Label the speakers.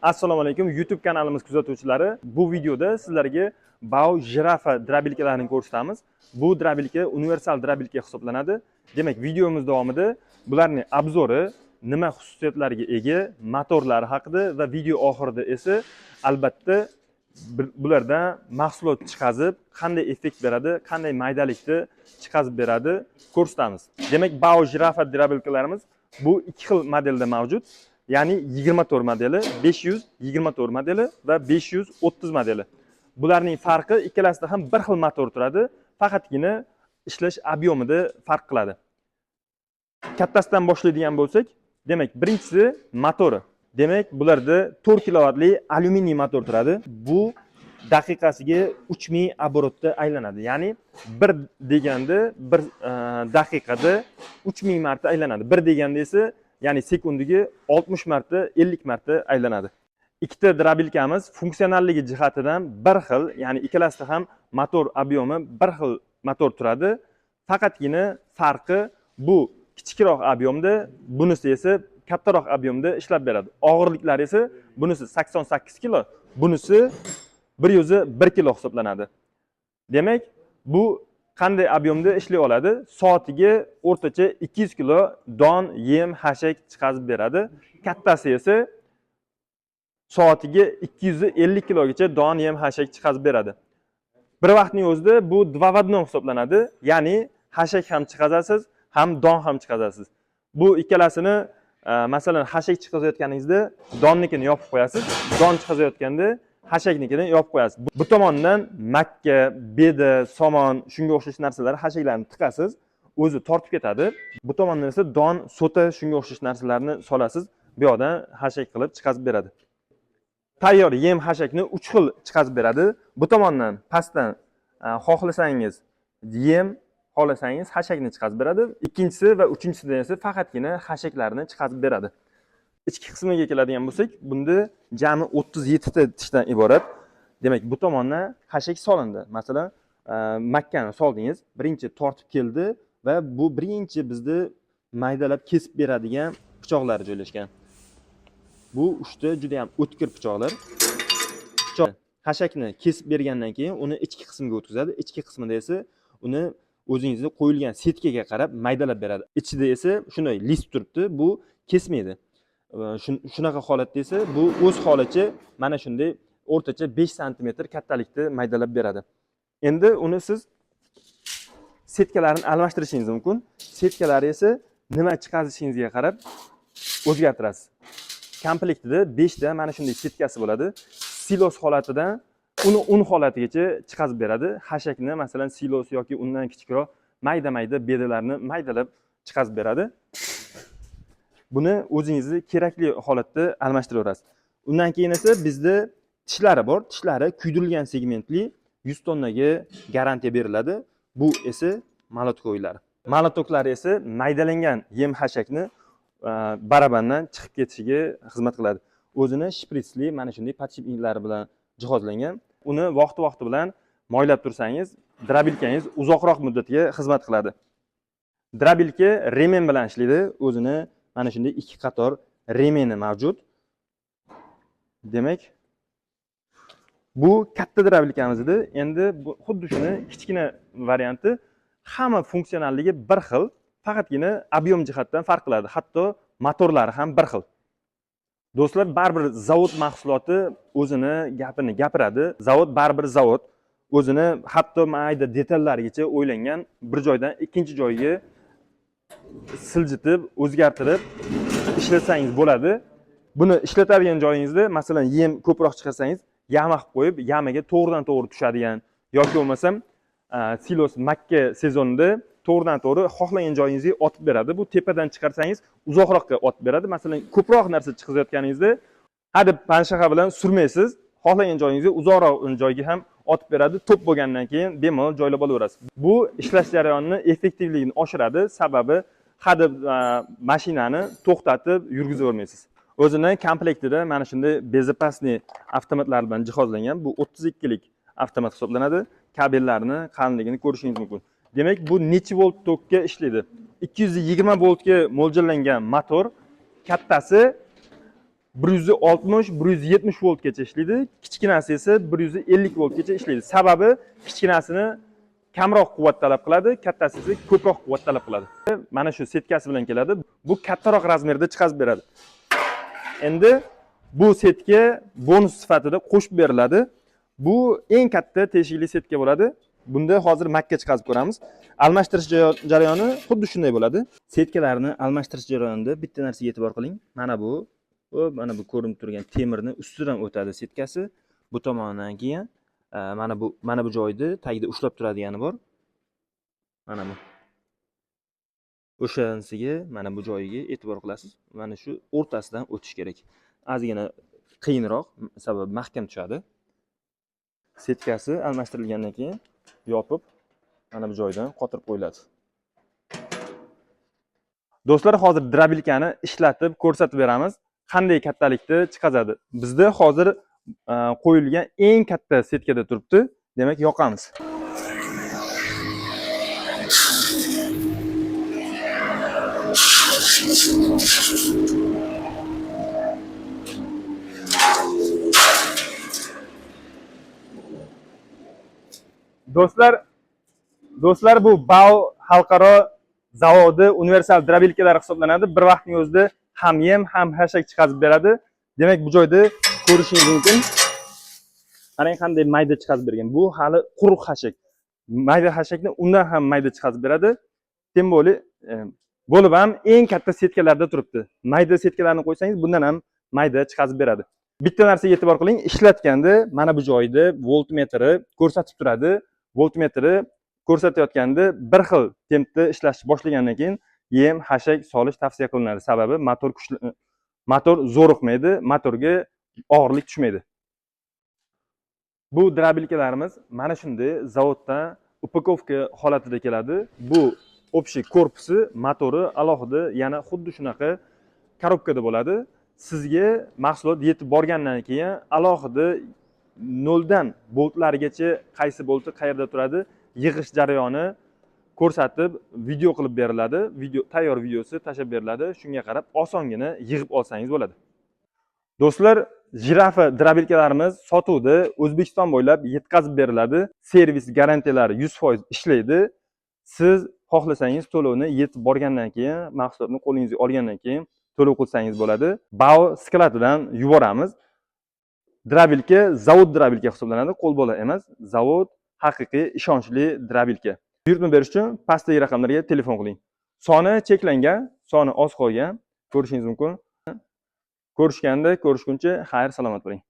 Speaker 1: Assalomu alaykum YouTube kanalimiz kuzatuvchilari. Bu videoda sizlarga Bao jirafa drabilkalarini ko'rsatamiz. Bu drabilka universal drabilka hisoblanadi. Demak, videomiz davomida bularning obzori, nima xususiyatlarga ega, motorlari haqida va video oxirida esa albatta bulardan mahsulot chiqazib, qanday effekt beradi, qanday maydalikni chiqazib beradi ko'rsatamiz. Demak, Bao jirafa drabilkalarimiz bu ikki xil modelda mavjud. Ya'ni 24 modeli, 524 modeli va 530 modeli. Bularning farqi ikkalasida ham bir xil motor turadi, faqatgina ishlash ob'yomida farq qiladi. Kattasidan boshlaydigan bo'lsak, demak, birinchisi motori. Demak, bularda 4 kilovatli alyuminiy motor turadi. Bu daqiqasiga 3000 оборотda aylanadi. Ya'ni bir deganda bir daqiqada 3000 marta aylanadi. Bir deganda esa ya'ni sekundiga 60 marta, 50 marta aylanadi. Ikkita drabilkamiz funksionalligi jihatidan bir xil, ya'ni ikkalasida ham motor ob'yomi bir xil motor turadi. Faqatgina farqi bu kichikroq ob'yomda, bunisi esa kattaroq ob'yomda ishlab beradi. Og'irliklari esa bunisi 88 kilo, bunisi 101 kilo hisoblanadi. Demak, bu qanday ob'yomda ishlay oladi? Soatiga o'rtacha 200 kilo don, yem, hashak chiqazib beradi. Kattasi esa soatiga 250 kilogacha don, yem, hashak chiqazib beradi. Bir vaqtning o'zida bu dvovodnoy hisoblanadi. Ya'ni hashak ham chiqazasiz, ham don ham chiqazasiz. Bu ikkalasini masalan hashak chiqazayotganingizda donnikini yopib qo'yasiz, don chiqazayotganda hashaknikini yopib qo'yasiz. Bu tomondan makka, beda, somon, shunga o'xshash narsalar hashaklarni tiqasiz, o'zi tortib ketadi. Bu tomondan esa don, sota, shunga o'xshash narsalarni solasiz, bu yoqdan hashak qilib chiqazib beradi. Tayyor yem hashakni 3 xil chiqazib beradi. Bu tomondan pastdan xohlasangiz yem, xohlasangiz hashakni chiqazib beradi. Ikkinchisi va uchinchisidan esa faqatgina hashaklarni chiqazib beradi. Ichki qismiga keladigan bo'lsak, bunda jami 37 ta tishdan iborat. Demak, bu tomondan hashak solindi. Masalan, makkani soldingiz, birinchi tortib keldi va bu birinchi bizni maydalab kesib beradigan pichoqlar joylashgan. Bu uchta juda ham o'tkir pichoqlar. Hashakni kesib bergandan keyin uni ichki qismiga o'tkazadi. Ichki qismida esa uni o'zingizni qo'yilgan setkaga qarab maydalab beradi. Ichida esa shunday list turibdi, bu kesmaydi. Shunaqa holatda esa bu o'z holicha mana shunday o'rtacha 5 sm kattalikda maydalab beradi. Endi uni siz setkalarni almashtirishingiz mumkin. Setkalari esa nima chiqazishingizga qarab o'zgartirasiz. Komplektida 5 ta mana shunday setkasi bo'ladi. Silos holatidan uni un holatigacha chiqazib beradi. Hashakni masalan silos yoki undan kichikroq mayda-mayda bedalarni maydalab chiqazib beradi. Buni o'zingizni kerakli holatda almashtiraverasiz. Undan keyin esa bizda tishlari bor. Tishlari kuydirilgan segmentli 100 tonnaga garantiya beriladi. Bu esa molotkoylari. Molotoklari esa maydalangan yem hashakni barabandan chiqib ketishiga xizmat qiladi. O'zini shpritsli mana shunday podshipniklari bilan jihozlangan. Uni vaqti-vaqti bilan moylab tursangiz, drabilkangiz uzoqroq muddatga xizmat qiladi. Drabilka remen bilan ishlaydi. O'zini mana shunday ikki qator remeni mavjud. Demak, bu katta drabilkamiz edi. Endi bu xuddi shuni kichkina varianti. Hamma funksionalligi bir xil, faqatgina ob'yom jihatdan farq qiladi. Hatto motorlari ham bir xil. Do'stlar, baribir zavod mahsuloti o'zini gapini gapiradi. Zavod baribir zavod. O'zini hatto mayda detallarigacha o'ylangan, bir joydan ikkinchi joyga siljitib, o'zgartirib ishlatsangiz bo'ladi. Buni ishlatadigan joyingizda, masalan, yem ko'proq chiqarsangiz, yama qilib qo'yib, yamaga to'g'ridan-to'g'ri tushadigan yoki bo'lmasam, silos makka sezonida to'g'ridan-to'g'ri xohlagan joyingizga otib beradi. Bu tepadan chiqarsangiz uzoqroqqa otib beradi. Masalan, ko'proq narsa chiqazayotganingizda hadeb panshaxa bilan surmaysiz, xohlagan joyingizga uzoqroq joyga ham otib beradi. To'p bo'lgandan keyin bemalol joylab olaverasiz. Bu ishlash jarayonini effektivligini oshiradi, sababi hadeb mashinani to'xtatib yurgizib olmaysiz. O'zining komplektida mana shunday bezopasniy avtomatlar bilan jihozlangan. Bu 32 lik avtomat hisoblanadi. Kabellarni qalinligini ko'rishingiz mumkin. Demak, bu necha volt tokka ishlaydi? 220 voltga mo'ljallangan motor. Kattasi 160, 170 voltgacha ishlaydi. Kichkinasi esa 150 voltgacha ishlaydi. Sababi kichkinasini kamroq quvvat talab qiladi, kattasi esa ko'proq quvvat talab qiladi. Mana shu setkasi bilan keladi. Bu kattaroq razmerda chiqazib beradi. Endi bu setga bonus sifatida qo'shib beriladi. Bu eng katta teshikli setka bo'ladi. Bunda hozir makka chiqazib ko'ramiz. Almashtirish jarayoni xuddi shunday bo'ladi. Setkalarni almashtirish jarayonida bitta narsaga e'tibor qiling. Mana bu ko'rinib turgan temirni ustidan o'tadi setkasi. Bu tomonidan keyin mana bu joyda tagida ushlab turadigani bor. Mana bu. O'shanisiga mana bu joyiga e'tibor qilasiz. Mana shu o'rtasidan o'tish kerak. Ozgina qiyinroq, sababi mahkam tushadi. Setkasi almashtirilgandan keyin yopib mana bu joydan qotirib qo'yiladi. Do'stlar, hozir drabilkani ishlatib ko'rsatib beramiz. Qanday kattalikda chiqazadi. Bizda hozir qo'yilgan eng katta setkada turibdi. Demak, yoqamiz. Do'stlar, bu BAO xalqaro zavodi universal drabilkalar hisoblanadi. Bir vaqtning o'zida ham yem, ham hashak chiqazib beradi. Demak, bu joyda ko'rishingiz mumkin. Qarang qanday mayda chiqazib bergan. Bu hali quruq hashak. Mayda hashakni undan ham mayda chiqazib beradi. Tem bo'lib ham eng katta setkalarda turibdi. Mayda setkalarni qo'ysangiz, bundan ham mayda chiqazib beradi. Bitta narsaga e'tibor qiling, ishlatganda mana bu joyda voltmetri ko'rsatib turadi. Voltmetri ko'rsatayotganda bir xil tempda ishlashni boshlagandan keyin yem, hashak solish tavsiya qilinadi. Sababi motor zo'riqmaydi, motorga og'irlik tushmaydi. Bu drabilkalarimiz mana shunday zavoddan upakovka holatida keladi. Bu общий korpusi, motori alohida, yana xuddi shunaqa korobkada bo'ladi. Sizga mahsulot yetib borgandan keyin alohida noldan boltlargacha qaysi bolti qayerda turadi, yig'ish jarayoni ko'rsatib, video qilib beriladi. Tayyor videosi tashab beriladi. Shunga qarab osongina yig'ib olsangiz bo'ladi. Do'stlar, jirafa drabilkalarimiz sotuvda O'zbekiston bo'ylab yetkazib beriladi. Servis garantiyalari 100% ishlaydi. Siz xohlasangiz to'lovni yetib borgandan keyin, mahsulotni qo'lingizga olgandan keyin to'lov qilsangiz bo'ladi. BAO skladidan yuboramiz. Drabilka zavod drabilka hisoblanadi, qo'lbola emas. Zavod haqiqiy ishonchli drabilka. Buyurtma berish uchun pastdagi raqamlarga telefon qiling. Soni cheklangan, soni oz qolgan, ko'rishingiz mumkin. Ko'rishganda ko'rishguncha xayr, salomat bo'ling.